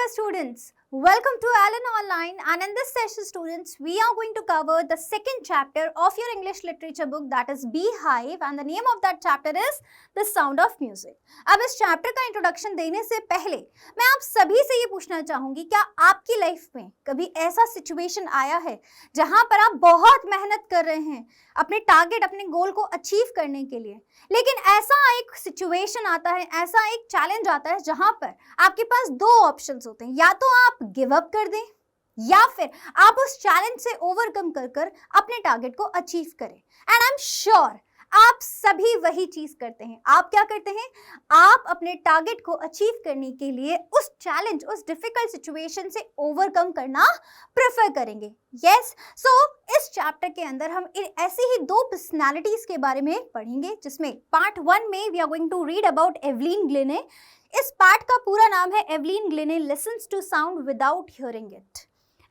dear students, welcome to Allen Online, and in this session students, we are going to cover the second chapter of your English literature book, that is Beehive, and the name of that chapter is The Sound of Music. अब इस chapter का introduction देने से पहले मैं आप सभी से ये पूछना चाहूंगी, क्या आपकी लाइफ में कभी ऐसा सिचुएशन आया है जहां पर आप बहुत मेहनत कर रहे हैं अपने टारगेट, अपने गोल को अचीव करने के लिए, लेकिन ऐसा एक सिचुएशन आता है, ऐसा एक चैलेंज आता है जहां पर आपके पास दो ऑप्शंस होते हैं, या तो आप गिव अप कर दें या फिर आप उस चैलेंज से ओवरकम कर अपने टारगेट को अचीव करें। एंड आई एम श्योर आप सभी वही चीज करते हैं। आप क्या करते हैं? आप अपने टारगेट को अचीव करने के लिए उस चैलेंज, उस डिफिकल्ट सिचुएशन से ओवरकम करना प्रेफर करेंगे। यस, सो इस चैप्टर के अंदर हम ऐसी ही दो पर्सनालिटीज के बारे में पढ़ेंगे, जिसमें पार्ट 1 में we are going to read about Evelyn Glennie. इस पार्ट का पूरा नाम है Evelyn Glennie listens to sound without hearing it.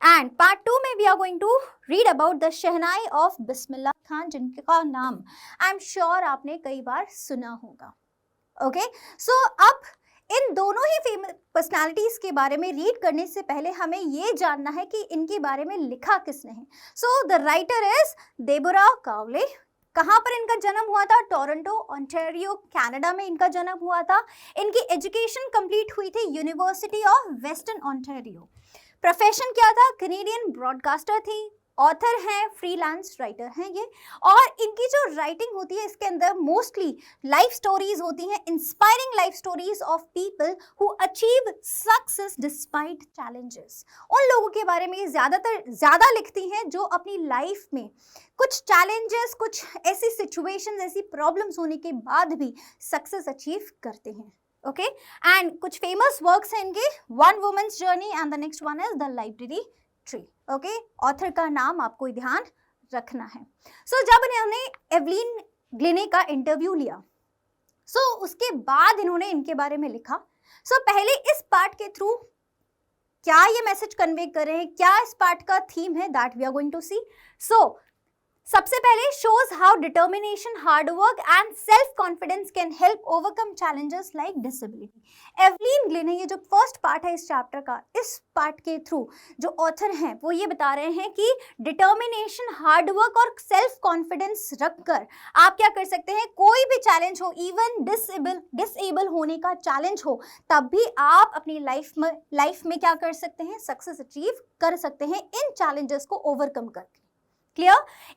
And part 2 में we are going to read about the shehnai of Bismillah Khan, जिनका नाम आई एम श्योर आपने कई बार सुना होगा। ओके, सो अब इन दोनों ही फेमस पर्सनालिटीज के बारे में रीड करने से पहले हमें ये जानना है कि इनके बारे में लिखा किसने है। So the writer is Deborah Cowley. कहाँ पर इनका जन्म हुआ था? टोरंटो, ओंटारियो, कनाडा में इनका जन्म हुआ था। इनकी एजुकेशन कंप्लीट हुई थी university of western Ontario. Profession क्या था? कैनेडियन ब्रॉडकास्टर थी, ऑथर हैं, फ्रीलांस राइटर हैं ये। और इनकी जो राइटिंग होती है इसके अंदर मोस्टली लाइफ स्टोरीज होती हैं, inspiring life stories of people who achieve success despite challenges. उन लोगों के बारे में ज़्यादा लिखती हैं जो अपनी लाइफ में कुछ चैलेंजेस, कुछ ऐसी सिचुएशंस, ऐसी प्रॉब्लम्स होने के बाद भी सक्सेस अचीव करते हैं। ओके, एंड कुछ फेमस वर्क्स हैं इनके, one women's journey and the next one is the library tree. Okay, author का नाम आपको ध्यान रखना है। सो जब इन्होंने एवलिन ग्लिने का इंटरव्यू लिया, उसके बाद इन्होंने इनके बारे में लिखा। पहले इस पार्ट के थ्रू क्या ये मैसेज कन्वे कर रहे हैं, क्या इस पार्ट का थीम है, that we are going to see. सबसे पहले shows how determination, hard work and self confidence can help overcome challenges like disability. Evelyn Glennie, ये जो फर्स्ट पार्ट है इस चैप्टर का, इस पार्ट के थ्रू जो ऑथर हैं वो ये बता रहे हैं कि डिटर्मिनेशन, हार्ड वर्क और सेल्फ कॉन्फिडेंस रखकर आप क्या कर सकते हैं, कोई भी चैलेंज हो, इवन डिसेबल होने का चैलेंज हो, तब भी आप अपनी लाइफ में क्या कर सकते हैं, सक्सेस अचीव कर सकते हैं इन चैलेंजेस को ओवरकम करके। Clear?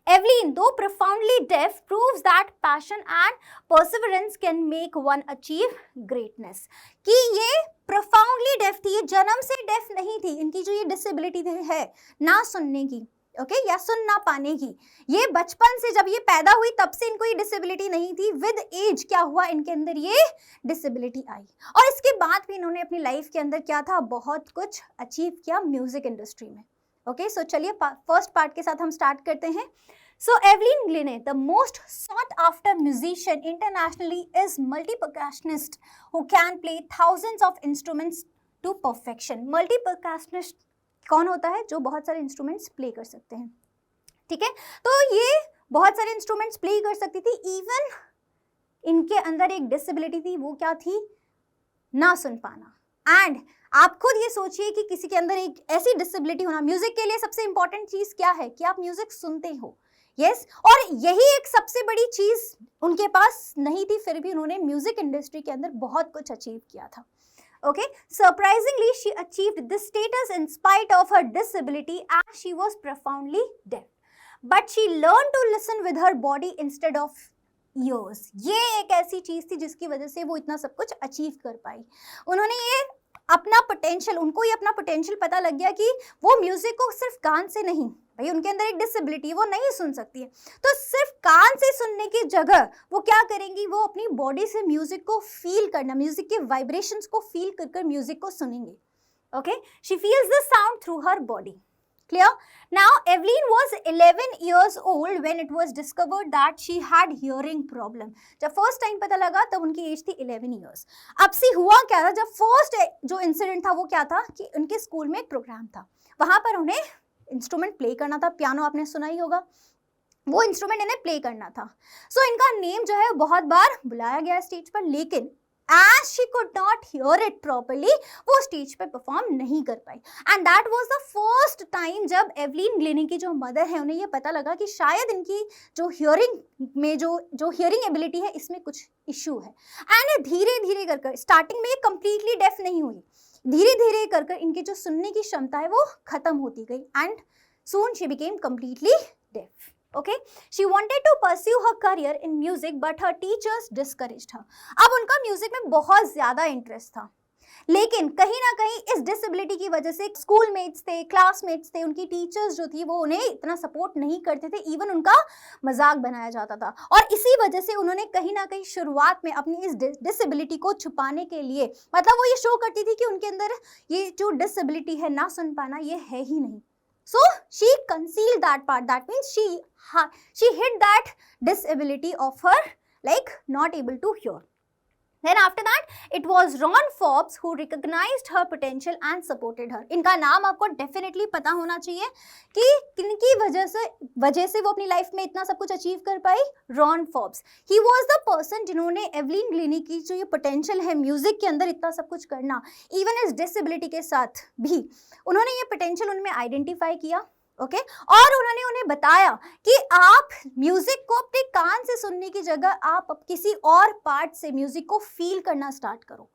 Evelyn, though profoundly deaf, proves that passion and perseverance can make one achieve greatness. कि ये profoundly deaf थी, ये जन्म से deaf नहीं थी, इनकी जो ये disability है ना सुनने की, ओके, या सुन ना पाने की, ये बचपन से जब ये पैदा हुई तब से इनको ये डिसेबिलिटी नहीं थी। विद एज क्या हुआ, इनके अंदर ये डिसेबिलिटी आई, और इसके बाद भी इन्होंने अपनी लाइफ के अंदर क्या था, बहुत कुछ अचीव किया म्यूजिक इंडस्ट्री में। ओके, सो चलिए फर्स्ट पार्ट के साथ हम स्टार्ट करते हैं। Evelyn Glennie, the most sought after musician internationally, is multi-percussionist who can play thousands of instruments to perfection. Multi-percussionist कौन होता है? जो बहुत सारे इंस्ट्रूमेंट्स प्ले कर सकते हैं। ठीक है, तो ये बहुत सारे इंस्ट्रूमेंट्स प्ले कर सकती थी, इवन इनके अंदर एक डिसेबिलिटी थी, वो क्या थी, ना सुन पाना। एंड आप खुद ये सोचिए कि किसी के अंदर एक ऐसी डिसेबिलिटी होना, म्यूजिक के लिए सबसे इंपॉर्टेंट चीज क्या है कि आप म्यूजिक सुनते हो। यस, और यही एक सबसे बड़ी चीज उनके पास नहीं थी, फिर भी उन्होंने म्यूजिक इंडस्ट्री के अंदर बहुत कुछ अचीव किया था। Okay, surprisingly, she achieved this status in spite of her disability as she was profoundly deaf. But she learned to listen with her body instead of ears. ये एक ऐसी चीज थी जिसकी वजह से वो इतना सब कुछ अचीव कर पाई। उन्होंने ये अपना पोटेंशियल, उनको ये अपना पोटेंशियल पता लग गया कि वो म्यूजिक को सिर्फ कान से नहीं, भाई उनके अंदर एक डिसेबिलिटी, वो नहीं सुन सकती है, तो सिर्फ कान से सुनने की जगह वो क्या करेंगी, वो अपनी बॉडी से म्यूजिक को फील करना, म्यूजिक के वाइब्रेशंस को फील कर म्यूजिक को सुनेंगे। Okay, she feels the sound through her body. Clear? Now, Evelyn was 11 years old when it was discovered that she had hearing problem. जब फर्स्ट टाइम पता लगा तब उनकी एज थी 11 years. अब से हुआ क्या था, जब फर्स्ट जो इंसिडेंट था वो क्या था कि उनके स्कूल में एक प्रोग्राम था, वहां पर उन्हें इंस्ट्रूमेंट प्ले करना था, पियानो आपने सुना ही होगा, वो इंस्ट्रूमेंट इन्हें प्ले करना था। इनका नेम जो है बहुत बार बुलाया गया स्टेज पर, लेकिन as she could not hear it properly, वो स्टेज पे परफॉर्म नहीं कर पाई. एंड दैट वाज ध फर्स्ट टाइम जब एवलिन ग्लिनी की जो मदर है उन्हें ये पता लगा कि शायद इनकी जो हियरिंग में जो हियरिंग एबिलिटी है इसमें कुछ इश्यू है. एंड धीरे धीरे कर स्टार्टिंग में ये कंप्लीटली डेफ नहीं हुई, धीरे धीरे कर इनकी जो सुनने की क्षमता है वो खत्म होती गई. And soon she became completely deaf. Okay, she wanted to pursue her career in music but her teachers discouraged her. अब उनका म्यूजिक में बहुत ज्यादा इंटरेस्ट था, लेकिन कहीं ना कहीं इस डिसेबिलिटी की वजह से स्कूल मेट्स थे, क्लासमेट्स थे, उनकी टीचर्स जो थी वो उन्हें इतना सपोर्ट नहीं करते थे, इवन उनका मजाक बनाया जाता था. और इसी वजह से उन्होंने कहीं ना कहीं शुरुआत में अपनी इस डिसेबिलिटी को छुपाने के लिए, मतलब वो ये शो करती थी कि उनके अंदर ये जो डिसेबिलिटी है, ना सुन पाना, ये है ही नहीं. So she concealed that part. That means she hid that disability of her, like not able to hear. Then after that, it was Ron Forbes who recognized her potential and supported her. इनका नाम आपको definitely पता होना चाहिए कि किनकी वजह से वो अपनी लाइफ में इतना सब कुछ अचीव कर पाई. Ron Forbes, he was the person जिन्होंने एवलिन ग्लिनी की जो ये पोटेंशियल है म्यूजिक के अंदर इतना सब कुछ करना, इवन इस डिसेबिलिटी के साथ भी उन्होंने ये पोटेंशियल उनमें आइडेंटिफाई किया. ओके और उन्होंने उन्हें बताया कि आप म्यूजिक को अपने कान से सुनने की जगह आप किसी और पार्ट से म्यूजिक को फील करना स्टार्ट करो.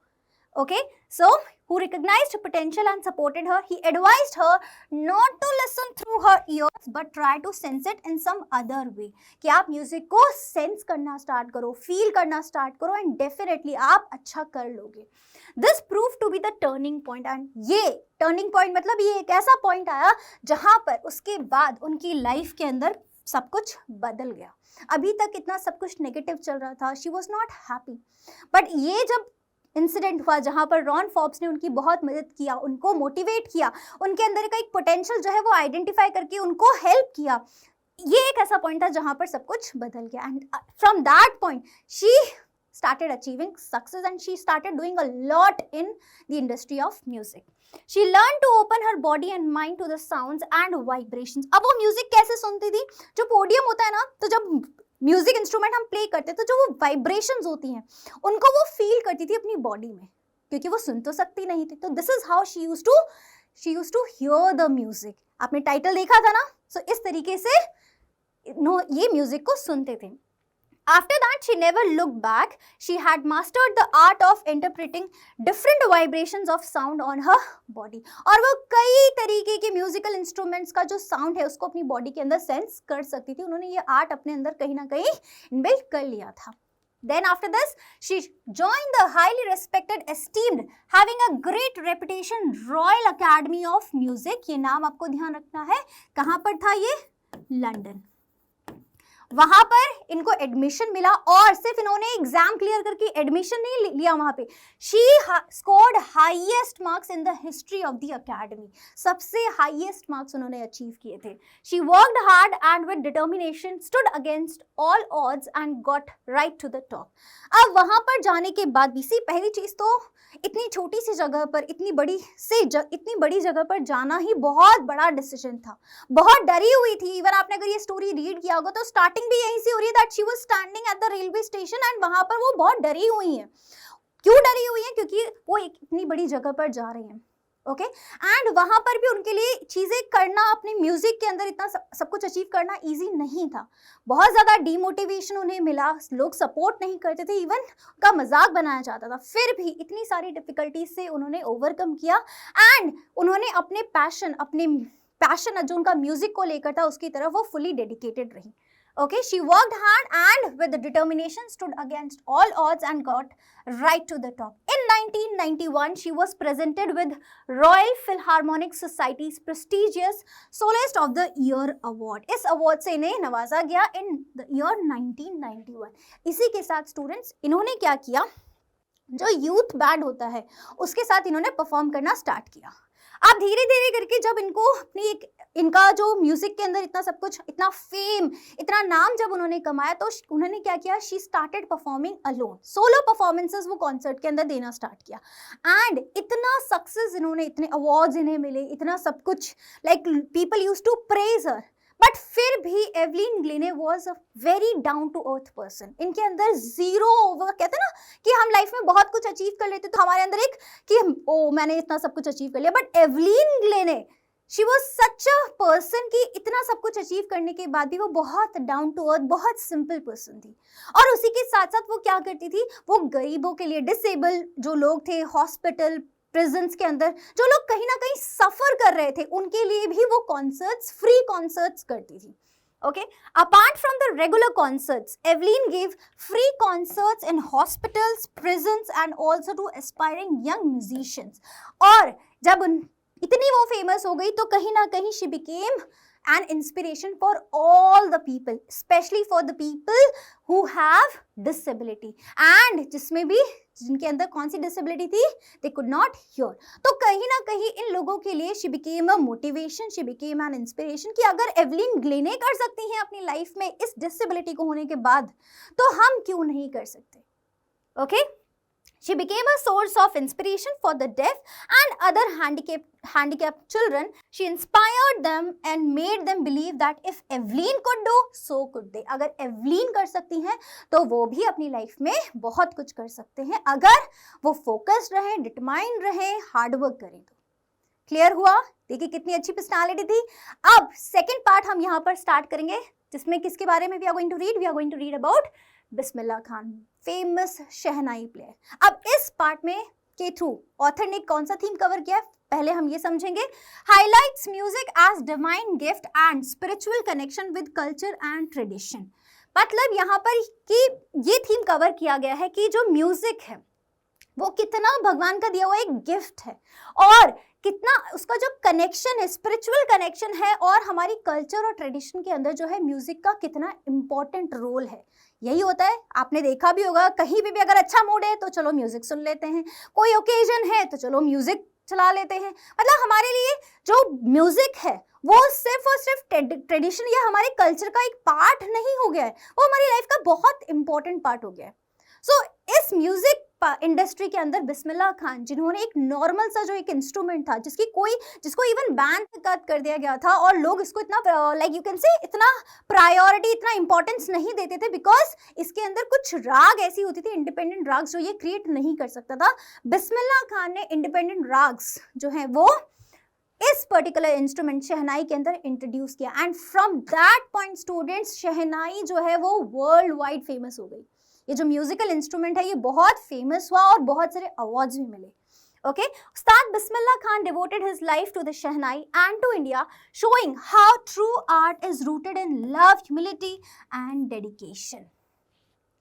Okay, so who recognized her potential and supported her, he advised her not to listen through her ears but try to sense it in some other way. कि आप music को sense करना start करो, feel करना start करो, and definitely आप अच्छा कर लोगे. This prove to be the turning point. And ये टर्निंग पॉइंट मतलब ये एक ऐसा पॉइंट आया जहां पर उसके बाद उनकी लाइफ के अंदर सब कुछ बदल गया. अभी तक इतना सब कुछ नेगेटिव चल रहा था, she was not happy, but ये जब इंसिडेंट हुआ जहां पर रॉन फॉर्ब्स ने उनकी बहुत मदद किया, उनको मोटिवेट किया, उनके अंदर का एक पोटेंशियल जो है वो आइडेंटिफाई करके उनको हेल्प किया, ये एक ऐसा पॉइंट था जहां पर सब कुछ बदल गया. And from that point she started achieving success and she started doing a lot in the industry of music. She learned to open her body and mind to the sounds and vibrations. अब वो music कैसे सुनती थी? जो podium होता है ना, तो जब म्यूजिक इंस्ट्रूमेंट हम प्ले करते तो जो वो वाइब्रेशंस होती हैं उनको वो फील करती थी अपनी बॉडी में, क्योंकि वो सुन तो सकती नहीं थी. तो this is how she used to hear the music. आपने टाइटल देखा था ना, सो इस तरीके से ये म्यूजिक को सुनते थे. After that, she never looked back. She had mastered the art of interpreting different vibrations of sound on her body. और वो कई तरीके के म्यूजिकल इंस्ट्रूमेंट्स का जो साउंड है उसको अपनी बॉडी के अंदर सेंस कर सकती थी. उन्होंने ये आर्ट अपने अंदर कहीं ना कहीं इनबिल्ट कर लिया था. Then after this, she joined the highly respected, esteemed, having a great reputation, Royal Academy of Music. ये नाम आपको ध्यान रखना है. कहाँ पर था ये? लंदन. वहां पर इनको एडमिशन मिला और सिर्फ इन्होंने एग्जाम क्लियर करके एडमिशन नहीं लिया वहां पे, she scored highest marks in the history of the academy. सबसे हाईएस्ट मार्क्स उन्होंने अचीव किए थे. She worked hard and with determination stood against all odds and got right to the top. अब वहां पर जाने के बाद भी सी पहली चीज तो इतनी छोटी सी जगह पर इतनी बड़ी जगह पर जाना ही बहुत बड़ा डिसीजन था. बहुत डरी हुई थी. इवन आपने अगर ये स्टोरी रीड किया होगा तो स्टार्टिंग भी यहीं से हो रही है that she was standing at the railway station and वहां पर वो बहुत डरी हुई हैं. क्यों डरी हुई हैं? क्योंकि वो एक इतनी बड़ी जगह पर जा रही हैं. ओके एंड वहां पर भी उनके लिए चीजें करना, अपने म्यूजिक के अंदर इतना सब कुछ अचीव करना इजी नहीं था. बहुत ज्यादा डिमोटिवेशन उन्हें मिला, लोग सपोर्ट नहीं करते थे, इवन उनका मजाक बनाया जाता था. फिर भी इतनी सारी डिफिकल्टीज से उन्होंने ओवरकम किया एंड उन्होंने अपने पैशन जो उनका म्यूजिक को लेकर था उसकी तरफ वो फुली डेडिकेटेड रही. Okay, she worked hard and with determination stood against all odds and got right to the top. In 1991, she was presented with Royal Philharmonic Society's prestigious Soloist of the Year award. इस award से इन्हें नवाजा गया in the year 1991. इसी के साथ students इन्होंने क्या किया, जो यूथ बैंड होता है उसके साथ इन्होंने परफॉर्म करना स्टार्ट किया. अब धीरे धीरे करके जब इनका जो म्यूजिक के अंदर इतना सब कुछ, इतना फेम, इतना नाम जब उन्होंने कमाया तो उन्होंने क्या किया, she started performing alone. Solo performances वो कॉन्सर्ट के अंदर देना स्टार्ट किया एंड इतना सक्सेस इन्होंने, इतने अवार्ड्स इन्हें मिले, इतना सब कुछ, like people used to praise her. But फिर भी Evelyn Glennie was a very down to earth person. इनके अंदर जीरो, वो कहते हैं ना कि हम लाइफ में बहुत कुछ अचीव कर लेते तो हमारे अंदर एक कि ओ मैंने इतना सब कुछ अचीव कर लिया, but Evelyn Glennie she was such a person कि इतना सब कुछ अचीव करने के बाद भी वो बहुत डाउन टू अर्थ, बहुत सिंपल पर्सन थी. और उसी के साथ साथ वो क्या करती थी, वो गरीबों के लिए, डिसेबल जो लोग थे हॉस्पिटल प्रिजन्स के अंदर, जो लोग कहीं ना कहीं सफर कर रहे थे, उनके लिए भी वो कॉन्सर्ट्स, फ्री कॉन्सर्ट्स करती थी. Okay, apart from the regular concerts, Evelyn gave free concerts in hospitals, prisons and also to aspiring young musicians. और जब इतनी वो फेमस हो गई तो कहीं ना कहीं she became an inspiration for all the people, especially for the people who have disability. And जिसमें भी जिनके अंदर कौन सी डिसेबिलिटी थी, they could not hear. तो कहीं ना कहीं इन लोगों के लिए she became a motivation, she became an inspiration कि अगर एवलिन ग्लेने कर सकती हैं अपनी लाइफ में इस डिसेबिलिटी को होने के बाद, तो हम क्यों नहीं कर सकते. Okay? She became a source of inspiration for the deaf and other handicapped children. She inspired them and made them believe that if Evelyn could do, so could they. अगर एवलिन कर सकती हैं तो वो भी अपनी लाइफ में बहुत कुछ कर सकते हैं, अगर वो फोकस्ड रहें, डिटरमाइंड रहें, हार्डवर्क करें तो. क्लियर हुआ? देखिए कितनी अच्छी पर्सनालिटी थी. अब सेकेंड पार्ट हम यहाँ पर स्टार्ट करेंगे, जिसमें किसके बारे में we are going to read about Bismillah Khan, famous shehnai player. अब इस पार्ट में के थ्रू ऑथर ने कौन सा थीम कवर किया है, पहले हम ये समझेंगे. Highlights music as divine gift and spiritual connection with culture and tradition. मतलब यहाँ पर कि ये थीम कवर किया गया है कि जो म्यूजिक है वो कितना भगवान का दिया हुआ एक गिफ्ट है, और कितना उसका जो कनेक्शन है, स्पिरिचुअल कनेक्शन है, और हमारी कल्चर और ट्रेडिशन के अंदर जो है म्यूजिक का कितना इंपॉर्टेंट रोल है. यही होता है, आपने देखा भी होगा, कहीं भी अगर अच्छा मूड है तो चलो म्यूजिक सुन लेते हैं, कोई ओकेजन है तो चलो म्यूजिक चला लेते हैं. मतलब हमारे लिए जो म्यूजिक है वो सिर्फ और सिर्फ ट्रेडिशन या हमारे कल्चर का एक पार्ट नहीं हो गया है, वो हमारी लाइफ का बहुत इंपॉर्टेंट पार्ट हो गया है. सो इस म्यूजिक इंडस्ट्री के अंदर बिस्मिल्ला खान, जिन्होंने एक नॉर्मल सा जो एक इंस्ट्रूमेंट था जिसको इवन बैन कर दिया गया था, और लोग इसको इतना लाइक यू कैन से इतना प्रायोरिटी, इतना इंपॉर्टेंस नहीं देते थे, बिकॉज इसके अंदर कुछ राग ऐसी होती थी, इंडिपेंडेंट राग्स, जो ये क्रिएट नहीं कर सकता था. बिस्मिल्ला खान ने इंडिपेंडेंट राग्स जो है वो इस पर्टिकुलर इंस्ट्रूमेंट शहनाई के अंदर इंट्रोड्यूस किया, and from that point students shehnai जो है वो वर्ल्ड वाइड फेमस हो गई. ये जो म्यूजिकल इंस्ट्रूमेंट है ये बहुत फेमस हुआ और बहुत सारे अवार्ड्स भी मिले. Okay, Ustad Bismillah Khan devoted his life to the Shehnai and to India, showing how true art is rooted in love, humility and dedication.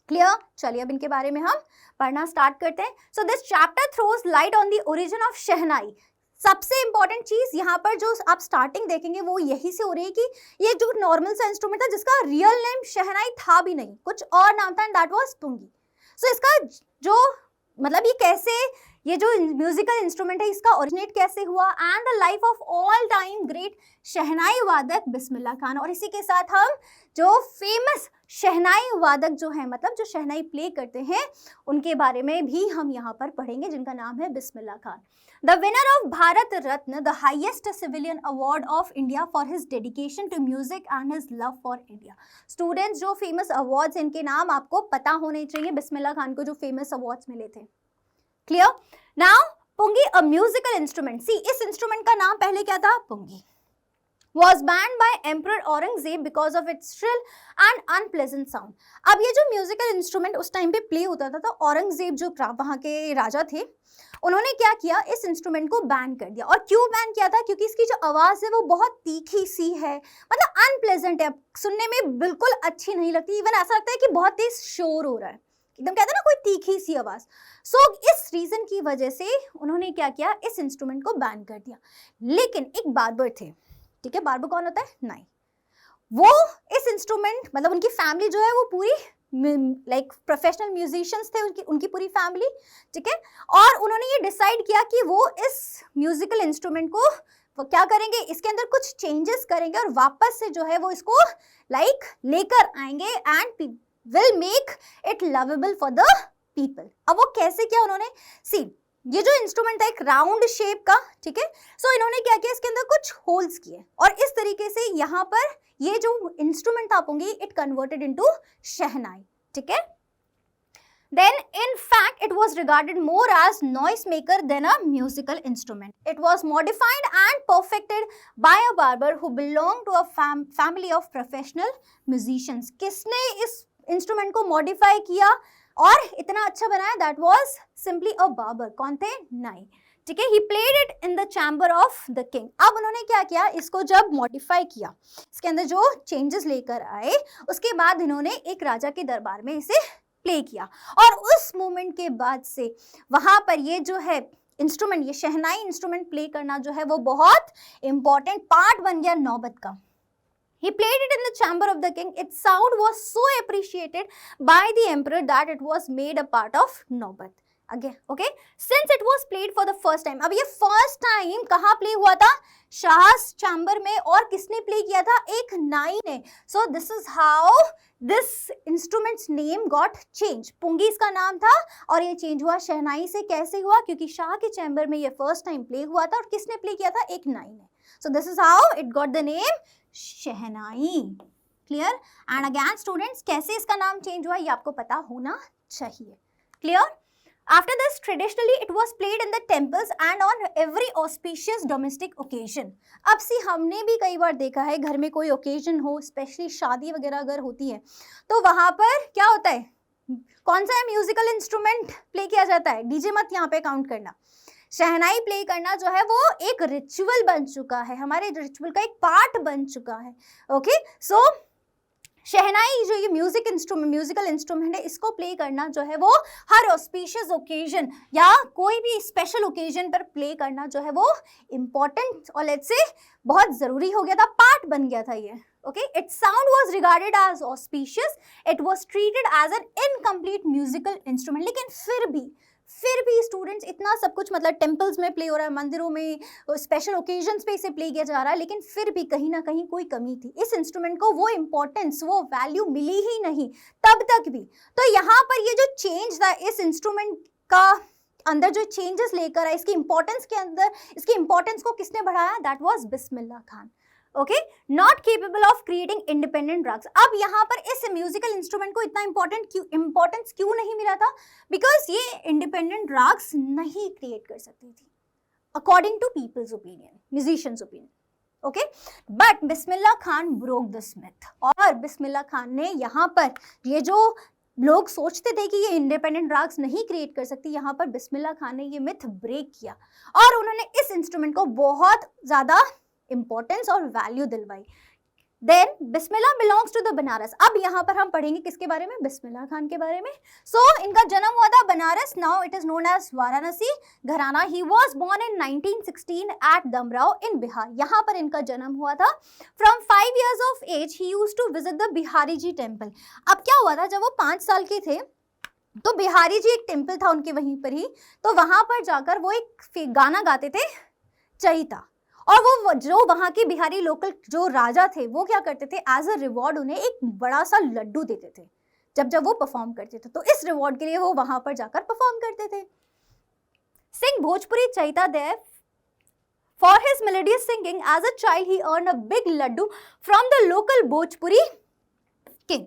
Clear? चलिए अब इनके बारे में हम पढ़ना स्टार्ट करते हैं. So this chapter throws light on the origin of Shehnai. सबसे इंपॉर्टेंट चीज यहाँ पर जो आप स्टार्टिंग देखेंगे वो यही से हो रही है कि ये जो नॉर्मल सा इंस्ट्रूमेंट था जिसका रियल नेम शहनाई था भी नहीं, कुछ और नाम था, एंड दैट वाज पुंगी. सो इसका जो मतलब ये कैसे, ये जो म्यूजिकल इंस्ट्रूमेंट है इसका ओरिजिनेट कैसे हुआ, and the life of all time great shehnai वादक बिस्मिल्ला खान. और इसी के साथ हम जो फेमस शहनाई वादक जो है, मतलब जो शहनाई प्ले करते हैं, उनके बारे में भी हम यहाँ पर पढ़ेंगे, जिनका नाम है Bismillah Khan. The winner of Bharat Ratna, the highest civilian award of India for his dedication to music and his love for India. Students, जो famous awards इनके नाम आपको पता होने चाहिए. बिस्मिल्ला खान को जो famous awards मिले थे. Clear? Now, pungi, a musical instrument. See, इस instrument का नाम पहले क्या था? pungi. Was banned by Emperor Aurangzeb because of its shrill and unpleasant sound. अब ये जो म्यूजिकल इंस्ट्रूमेंट उस टाइम पे प्ले होता था, तो औरंगजेब जो वहाँ के राजा थे, उन्होंने क्या किया, इस इंस्ट्रूमेंट को बैन कर दिया. और क्यों बैन किया था? क्योंकि इसकी जो आवाज़ है वो बहुत तीखी सी है, मतलब अनप्लेजेंट है, सुनने में बिल्कुल अच्छी नहीं लगती. इवन ऐसा लगता है कि बहुत तेज शोर हो रहा है, एकदम कहते हैं ना कोई तीखी सी आवाज़. सो इस रीज़न की वजह से उन्होंने क्या किया, इस इंस्ट्रूमेंट को बैन कर दिया. लेकिन एक बार्बर थे, ठीक है, बार्बर कौन होता है? नहीं, वो इस इंस्ट्रूमेंट, मतलब उनकी फैमिली जो है वो पूरी लाइक प्रोफेशनल म्यूजिशियंस थे, उनकी पूरी फैमिली, ठीक है. और उन्होंने ये डिसाइड किया कि वो इस म्यूजिकल इंस्ट्रूमेंट को वो क्या करेंगे, इसके अंदर कुछ चेंजेस करेंगे और वापस से जो है वो इसको लाइक लेकर आएंगे, and will make it lovable for the people. अब वो कैसे किया उन्होंने? सी, ये जो इंस्ट्रूमेंट था एक राउंड शेप का, ठीक है। सो इन्होंने क्या किया, इसके अंदर कुछ होल्स किए और इस तरीके से यहाँ पर ये जो इंस्ट्रूमेंट था पुंगी, इट कन्वर्टेड इनटू शहनाई, ठीक है। Then, in fact, it was regarded more as noise maker than a musical instrument. It was modified and perfected by a barber who belonged to a family of professional musicians. किसने इस instrument को modify किया और इतना अच्छा बनाया? That was simply a barber. कौन थे? नाई, ठीक है। He played it in the chamber of the king. अब उन्होंने क्या किया, इसको जब मॉडिफाई किया, इसके अंदर जो चेंजेस लेकर आए, उसके बाद इन्होंने एक राजा के दरबार में इसे प्ले किया और उस मोमेंट के बाद से वहां पर ये जो है इंस्ट्रूमेंट, ये शहनाई इंस्ट्रूमेंट प्ले करना जो है वो बहुत इंपॉर्टेंट पार्ट बन गया नौबत का। He played it in the chamber of the king. Its sound was so appreciated by the emperor that it was made a part of Naubat. Again, okay? Since it was played for the first time. अब ये first time कहाँ play हुआ था? शाहस chamber में। और किसने play किया था? एक नाई ने। So this is how this instrument's name got changed. पुंगी इसका नाम था और ये चेंज हुआ शहनाई से। कैसे हुआ? क्योंकि शाह के चैम्बर में ये फर्स्ट टाइम प्ले हुआ था और किसने प्ले किया था? एक नाई ने। So this is how it got the name shehnai. Clear? And again students, कैसे इसका नाम चेंज हुआ ये आपको पता होना चाहिए। Clear? After this, traditionally it was played in the temples and on every auspicious domestic occasion. अब सी हमने भी कई बार देखा है, घर में कोई ओकेजन हो, स्पेशली शादी वगैरह अगर होती है, तो वहाँ पर क्या होता है, कौन सा म्यूजिकल इंस्ट्रूमेंट प्ले किया जाता है? डीजे मत यहाँ पे काउंट करना। शहनाई प्ले करना जो है वो एक रिचुअल बन चुका है, हमारे रिचुअल का एक पार्ट बन चुका है। ओके, सो शहनाई जो ये म्यूजिकल इंस्ट्रूमेंट है, इसको प्ले करना जो है वो हर ऑस्पिशियस ओकेजन या कोई भी स्पेशल ओकेजन पर प्ले करना जो है वो इम्पॉर्टेंट और लेट्स से बहुत ज़रूरी हो गया था, पार्ट बन गया था ये। Okay, its sound was regarded as auspicious, it was treated as an incomplete musical instrument. लेकिन फिर भी स्टूडेंट्स, इतना सब कुछ मतलब टेम्पल्स में प्ले हो रहा है, मंदिरों में, स्पेशल ओकेजन्स पे इसे प्ले किया जा रहा है, लेकिन फिर भी कहीं ना कहीं कोई कमी थी। इस इंस्ट्रूमेंट को वो इम्पोर्टेंस, वो वैल्यू मिली ही नहीं तब तक भी। तो यहाँ पर ये जो चेंज था इस इंस्ट्रूमेंट का अंदर, जो चेंजेस लेकर आए, इसकी इंपॉर्टेंस के अंदर, इसकी इंपॉर्टेंस को किसने बढ़ाया? That was Bismillah Khan. Okay, not capable of creating independent drugs. अब यहाँ पर इस म्यूजिकल इंस्ट्रूमेंट को इतना इंपॉर्टेंस क्यों नहीं मिला था? बिकॉज ये इंडिपेंडेंट ड्रग्स नहीं क्रिएट कर सकती थी according to people's opinion, musicians opinion. Okay, but Bismillah Khan broke this myth. और बिस्मिल्लाह खान ने यहाँ पर ये जो लोग सोचते थे कि ये इंडिपेंडेंट ड्रग्स नहीं क्रिएट कर सकती, यहाँ पर बिस्मिल्लाह खान ने ये मिथ ब्रेक किया और उन्होंने इस इंस्ट्रूमेंट को बहुत ज़्यादा इंपॉर्टेंस और वैल्यू दिलवाई। Then Bismillah belongs to the Banaras. अब यहाँ पर हम पढ़ेंगे किसके बारे में? बिस्मिल्लाह खान के बारे में। सो इनका जन्म हुआ था Banaras, now it is known as Varanasi gharana. He was born in 1916 at Dumraon in Bihar. यहाँ पर इनका जन्म हुआ था। From 5 years of age he used to visit the Bihari ji temple. अब क्या हुआ था, जब वो 5 साल के थे तो बिहारी जी एक टेम्पल था उनके वहीं पर ही, तो वहां पर जाकर वो एक गाना गाते थे, चैता। और वो जो वहाँ के बिहारी लोकल जो राजा थे, वो क्या करते थे, एज अ रिवॉर्ड उन्हें एक बड़ा सा लड्डू देते थे जब वो परफॉर्म करते थे। तो इस रिवॉर्ड के लिए वो वहां पर जाकर परफॉर्म करते थे। सिंग भोजपुरी चैता देव। For his melodious singing as a child, he earned a big laddu from the local Bhojpuri king.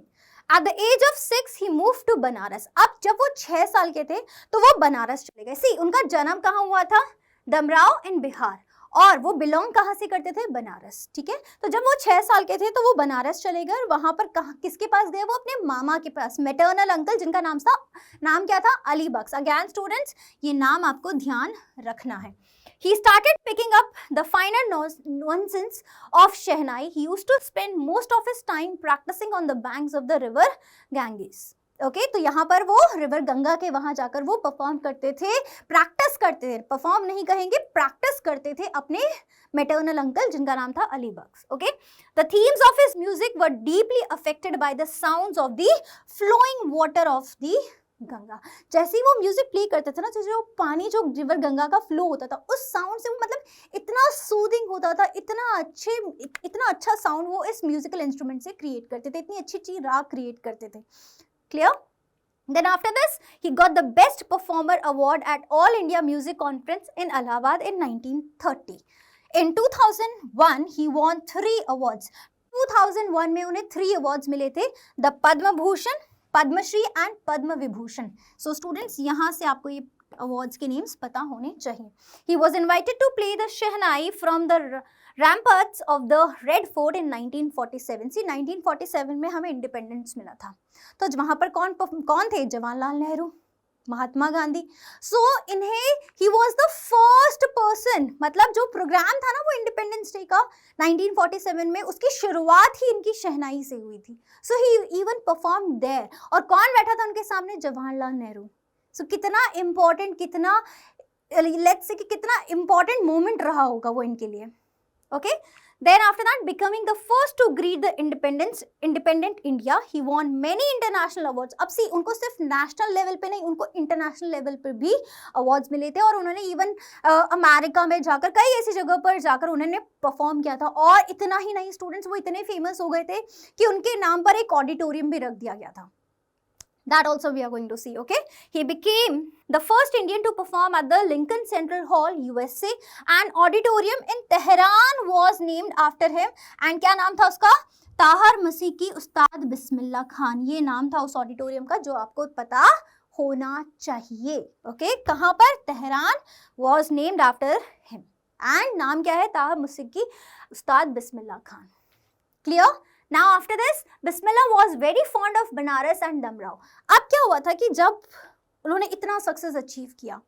At the age of 6, he moved to Banaras. अब जब वो 6 साल के थे तो वो बनारस चले गए। सी, उनका जन्म कहाँ हुआ था? दमराव इन बिहार। और वो बिलोंग कहाँ से करते थे? बनारस। ठीक है, तो जब वो 6 साल के थे तो वो बनारस चले गए। वहां पर किसके पास गए? वो अपने मामा के पास, मेटर्नल अंकल, जिनका नाम क्या था? अली बख्श। अगेन स्टूडेंट्स, ये नाम आपको ध्यान रखना है। He started picking up the finer nuances of Shehnai. He used to spend most of his time practicing on the banks of the river Ganges. Okay, तो यहाँ पर वो रिवर गंगा के वहां जाकर वो परफॉर्म करते थे, प्रैक्टिस करते थे, परफॉर्म नहीं कहेंगे, प्रैक्टिस करते थे अपने मेटर्नल अंकल जिनका नाम था Ali Bakhsh. Okay, the themes of his music were deeply affected by the sounds of the flowing water of the Ganga. जैसे ही वो म्यूजिक प्ले करते थे ना, जैसे वो पानी जो रिवर गंगा का फ्लो होता था, उस साउंड से वो मतलब इतना सूदिंग होता था, इतना अच्छा साउंड वो इस म्यूजिकल इंस्ट्रूमेंट से क्रिएट करते थे, इतनी अच्छी राग क्रिएट करते थे। Clear? Then after this, he got the Best Performer Award at All India Music Conference in Allahabad in 1930. In 2001, he won 3 awards. 2001 में उन्हें 3 awards मिले थे, the Padma Bhushan, Padma Shri and Padma Vibhushan. So students, यहाँ से आपको ये awards के names पता होने चाहिए. He was invited to play the Shehnai from the ramparts of the Red Fort in 1947. See, 1947 में हमें इंडिपेंडेंस मिला था, तो वहाँ पर कौन थे? जवाहरलाल नेहरू, महात्मा गांधी. सो इन्हें ही वॉज द फर्स्ट पर्सन, मतलब जो प्रोग्राम था ना वो इंडिपेंडेंस डे का 1947 में, उसकी शुरुआत ही इनकी शहनाई से हुई थी. सो ही इवन परफॉर्म देयर. और कौन बैठा था उनके सामने? जवाहरलाल नेहरू. सो कितना इम्पोर्टेंट, कितना लेट्स से कि कितना इम्पोर्टेंट मोमेंट रहा होगा वो इनके लिए. Okay, then after that, becoming the first to greet the independent India, he won many international awards. अब सी उनको सिर्फ नेशनल लेवल पे नहीं, उनको इंटरनेशनल लेवल पे भी अवार्ड्स मिले थे, और उन्होंने इवन अमेरिका में जाकर कई ऐसी जगह पर जाकर उन्होंने परफॉर्म किया था. और इतना ही नहीं स्टूडेंट्स, वो इतने फेमस हो गए थे कि उनके नाम पर एक ऑडिटोरियम भी रख दिया गया था. That also we are going to see. Okay, he became the first Indian to perform at the Lincoln Central Hall, USA, and auditorium in Tehran was named after him. And क्या नाम था उसका? ताहर मसीकी उस्ताद बिस्मिल्लाह खान. ये नाम था उस ऑडिटोरियम का, जो आपको पता होना चाहिए. ओके, कहाँ पर? Tehran was named after him. And नाम क्या है? ताहर मसीकी उस्ताद Bismillah Khan. Clear? Now after this, Bismillah was very fond of Banaras and Damrao. अब क्या हुआ था कि जब उन्होंने इतना सक्सेस अचीव किया,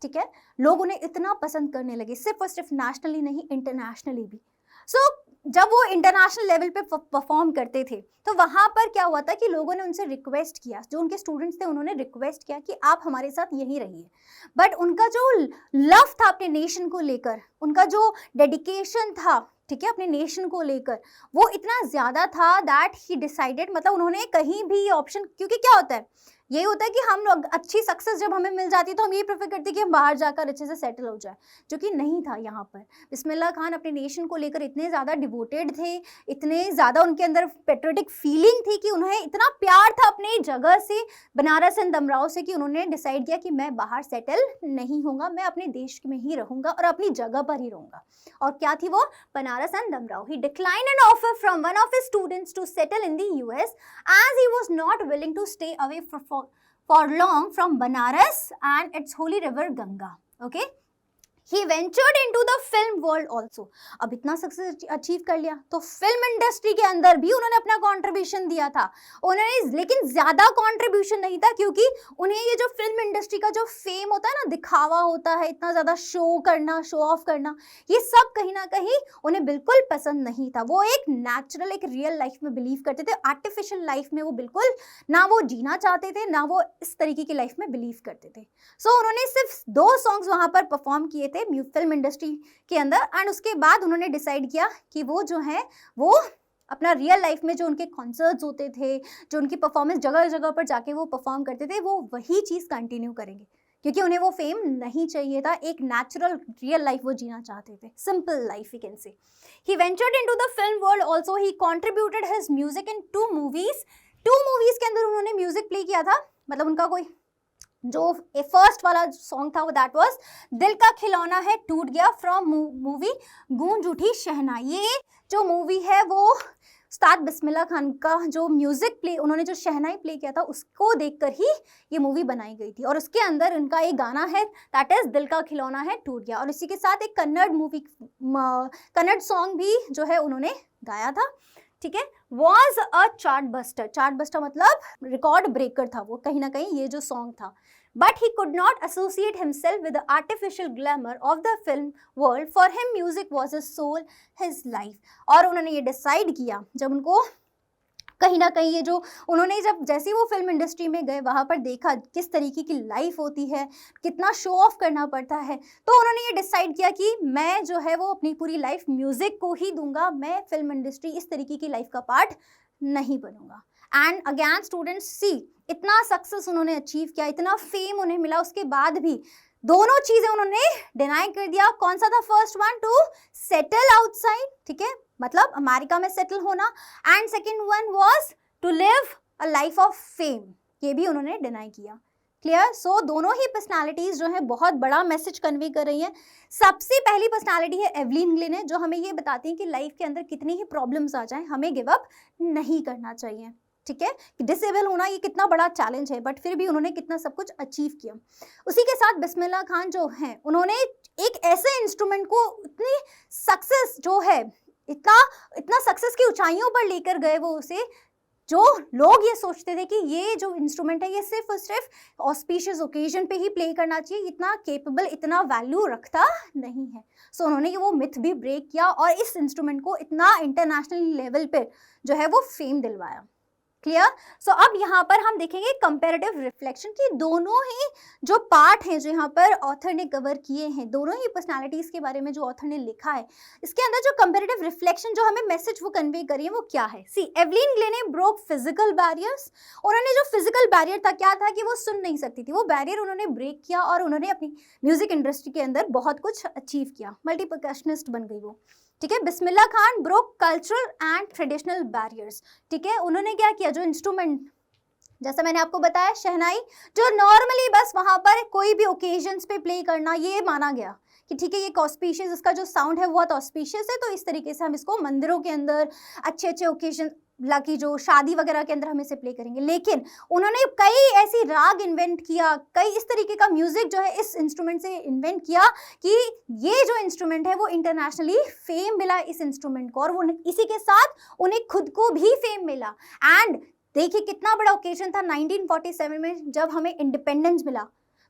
ठीक है, लोग उन्हें इतना पसंद करने लगे, सिर्फ और सिर्फ नेशनली नहीं, इंटरनेशनली भी. सो जब वो इंटरनेशनल लेवल पे परफॉर्म करते थे, तो वहाँ पर क्या हुआ था कि लोगों ने उनसे रिक्वेस्ट किया, जो उनके स्टूडेंट्स थे उन्होंने रिक्वेस्ट किया कि आप हमारे साथ यहीं रहिए. बट उनका जो लव था अपने नेशन को लेकर, उनका जो डेडिकेशन था, ठीक है, अपने नेशन को लेकर, वो इतना ज़्यादा था दैट ही डिसाइडेड, मतलब उन्होंने कहीं भी ऑप्शन, क्योंकि क्या होता है, ये होता है कि हम लोग अच्छी सक्सेस जब हमें मिल जाती है तो हम ये प्रेफर करते हैं कि हम बाहर जाकर अच्छे से सेटल हो जाए, जो कि नहीं था यहाँ पर. बिस्मिल्लाह खान अपने नेशन को लेकर इतने ज़्यादा डिवोटेड थे, इतने ज़्यादा उनके अंदर पेट्रियोटिक फीलिंग थी कि उन्हें इतना प्यार था अपनी जगह से, बनारस एंड दमराव से, कि उन्होंने डिसाइड किया कि मैं बाहर सेटल नहीं होऊंगा, मैं अपने देश में ही रहूँगा और अपनी जगह पर ही रहूँगा. और क्या थी वो? Banaras and Dumraon. He declined an offer from one of his students to settle in the US as he was not willing to stay away for long from Banaras and its holy river Ganga. Okay, he ventured into the film world also. अब इतना success achieve कर लिया तो film industry के अंदर भी उन्होंने अपना कंट्रीब्यूशन दिया था उन्होंने, लेकिन ज़्यादा कंट्रीब्यूशन नहीं था, क्योंकि उन्हें ये जो फिल्म इंडस्ट्री का जो फेम होता है ना, दिखावा होता है, इतना ज़्यादा शो करना, शो ऑफ करना, ये सब कहीं ना कहीं उन्हें बिल्कुल पसंद नहीं था. वो एक नेचुरल, एक रियल लाइफ में बिलीव करते थे, आर्टिफिशियल लाइफ में वो बिल्कुल ना वो जीना चाहते थे, ना वो इस तरीके की लाइफ में बिलीव करते थे. सो उन्होंने सिर्फ 2 सॉन्ग्स वहाँ पर परफॉर्म किए थे फिल्म इंडस्ट्री के अंदर, एंड उसके बाद उन्होंने डिसाइड किया कि वो जो है वो अपना रियल लाइफ में जो उनके कॉन्सर्ट्स होते थे, जो उनकी परफॉर्मेंस जगह जगह पर जाके वो परफॉर्म करते थे, वो वही चीज़ कंटिन्यू करेंगे, क्योंकि उन्हें वो फेम नहीं चाहिए था, एक नेचुरल रियल लाइफ वो जीना चाहते थे, simple life we can say. He ventured into the film world also. He contributed his music in 2 movies. 2 movies के अंदर उन्होंने म्यूजिक प्ले किया था, मतलब उनका कोई जो फर्स्ट वाला सॉन्ग था वो दैट वाज दिल का खिलौना है टूट गया फ्रॉम मूवी गूंज उठी शहनाई. ये जो मूवी है वो उस्ताद बिस्मिल्लाह खान का जो म्यूजिक प्ले, उन्होंने जो शहनाई प्ले किया था उसको देखकर ही ये मूवी बनाई गई थी, और उसके अंदर उनका एक गाना है दैट इज दिल का खिलौना है टूट गया, और इसी के साथ एक कन्नड़ सॉन्ग भी जो है उन्होंने गाया था. ठीक है, was a chart buster. Chart buster मतलब रिकॉर्ड ब्रेकर था वो, कहीं ना कहीं ये जो सॉन्ग था. But he could not associate himself with the artificial glamour of the film world. For him, music was his soul, his life. और उन्होंने ये डिसाइड किया, जब उनको कहीं ना कहीं ये जो उन्होंने जब जैसे वो फिल्म इंडस्ट्री में गए, वहाँ पर देखा किस तरीके की लाइफ होती है, कितना शो ऑफ करना पड़ता है, तो उन्होंने ये डिसाइड किया कि मैं जो है वो अपनी पूरी लाइफ म्यूजिक को ही दूंगा, मैं फिल्म इंडस्ट्री इस तरीके की लाइफ का पार्ट नहीं बनूंगा. एंड अगेन स्टूडेंट्स सी, इतना सक्सेस उन्होंने अचीव किया, इतना फेम उन्हें मिला, उसके बाद भी दोनों चीजें उन्होंने डिनाई कर दिया. कौन सा था? First one, to settle outside, ठीक है, मतलब अमेरिका में सेटल होना, and second one was to live a life of fame. ये भी उन्होंने डिनाई किया। क्लियर? सो दोनों ही पर्सनालिटीज जो है बहुत बड़ा मैसेज कन्वे कर रही हैं। सबसे पहली पर्सनालिटी है एवलिन ग्लिन, जो हमें ये बताती है कि लाइफ के अंदर कितनी ही प्रॉब्लम्स आ जाएं, हमें गिव अप नहीं करना चाहिए। ठीक है, डिसेबल होना ये कितना बड़ा चैलेंज है, बट फिर भी उन्होंने कितना सब कुछ अचीव किया। उसी के साथ बिस्मिल्लाह खान जो हैं, उन्होंने एक ऐसे इंस्ट्रूमेंट को इतनी सक्सेस जो है, इतना सक्सेस की ऊंचाइयों पर लेकर गए वो उसे, जो लोग ये सोचते थे कि ये जो इंस्ट्रूमेंट है ये सिर्फ और सिर्फ ऑस्पिशियस ओकेजन पे ही प्ले करना चाहिए, इतना केपेबल, इतना वैल्यू रखता नहीं है। सो उन्होंने वो मिथ भी ब्रेक किया और इस इंस्ट्रूमेंट को इतना इंटरनेशनल लेवल पे जो है वो फेम दिलवाया। क्लियर? सो अब यहाँ पर हम देखेंगे कंपैरेटिव रिफ्लेक्शन की दोनों ही जो पार्ट हैं जो यहाँ पर ऑथर ने कवर किए हैं, दोनों ही पर्सनालिटीज के बारे में जो ऑथर ने लिखा है, इसके अंदर जो कंपैरेटिव रिफ्लेक्शन जो हमें मैसेज वो कन्वे करी है वो क्या है। सी, एवलिन ग्लिन ने ब्रोक फिजिकल बैरियर्स। उन्होंने जो फिजिकल बैरियर था, क्या था कि वो सुन नहीं सकती थी, वो बैरियर उन्होंने ब्रेक किया और उन्होंने अपनी म्यूजिक इंडस्ट्री के अंदर बहुत कुछ अचीव किया, मल्टीपर्कशनिस्ट बन गई वो। ठीक है, Bismillah Khan broke cultural and traditional barriers. ठीक है, उन्होंने क्या किया, जो इंस्ट्रूमेंट जैसा मैंने आपको बताया शहनाई, जो नॉर्मली बस वहां पर कोई भी ओकेजन्स पे प्ले करना ये माना गया कि ठीक है ये ऑस्पिशियस, इसका जो साउंड है बहुत ऑस्पिशियस है, तो इस तरीके से हम इसको मंदिरों के अंदर अच्छे अच्छे ओकेजन लाकी जो शादी वगैरह के अंदर हम इसे प्ले करेंगे। लेकिन उन्होंने कई ऐसी राग इन्वेंट किया, कई इस तरीके का म्यूजिक जो है इस इंस्ट्रूमेंट से इन्वेंट किया कि ये जो इंस्ट्रूमेंट है वो इंटरनेशनली फेम मिला इस इंस्ट्रूमेंट को, और वो इसी के साथ उन्हें खुद को भी फेम मिला। एंड देखिए कितना बड़ा ओकेजन था 1947 में जब हमें इंडिपेंडेंस मिला,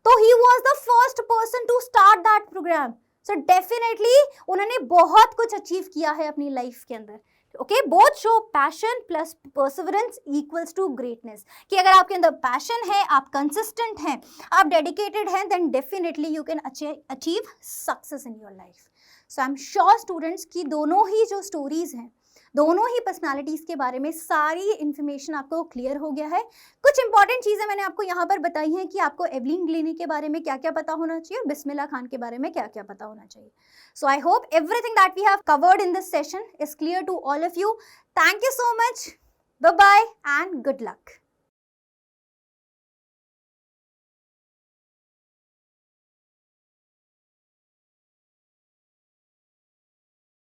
तो he was the first person to start that program. So definitely उन्होंने बहुत कुछ अचीव किया है अपनी लाइफ के अंदर। Okay, both show passion plus perseverance equals to greatness, कि अगर आपके अंदर पैशन है, आप कंसिस्टेंट हैं, आप डेडिकेटेड हैं, then definitely you can achieve success in your life. So I am sure students की दोनों ही जो स्टोरीज हैं, दोनों ही पर्सनालिटीज के बारे में सारी इंफॉर्मेशन आपको क्लियर हो गया है। कुछ इंपॉर्टेंट चीजें मैंने आपको यहाँ पर बताई हैं कि आपको एवलिन ग्लिन के बारे में क्या क्या पता होना चाहिए और बिस्मिल्लाह खान के बारे में क्या क्या पता होना चाहिए। So I hope everything that we have covered in this session is clear to all of you. Thank you so much, bye bye and good luck.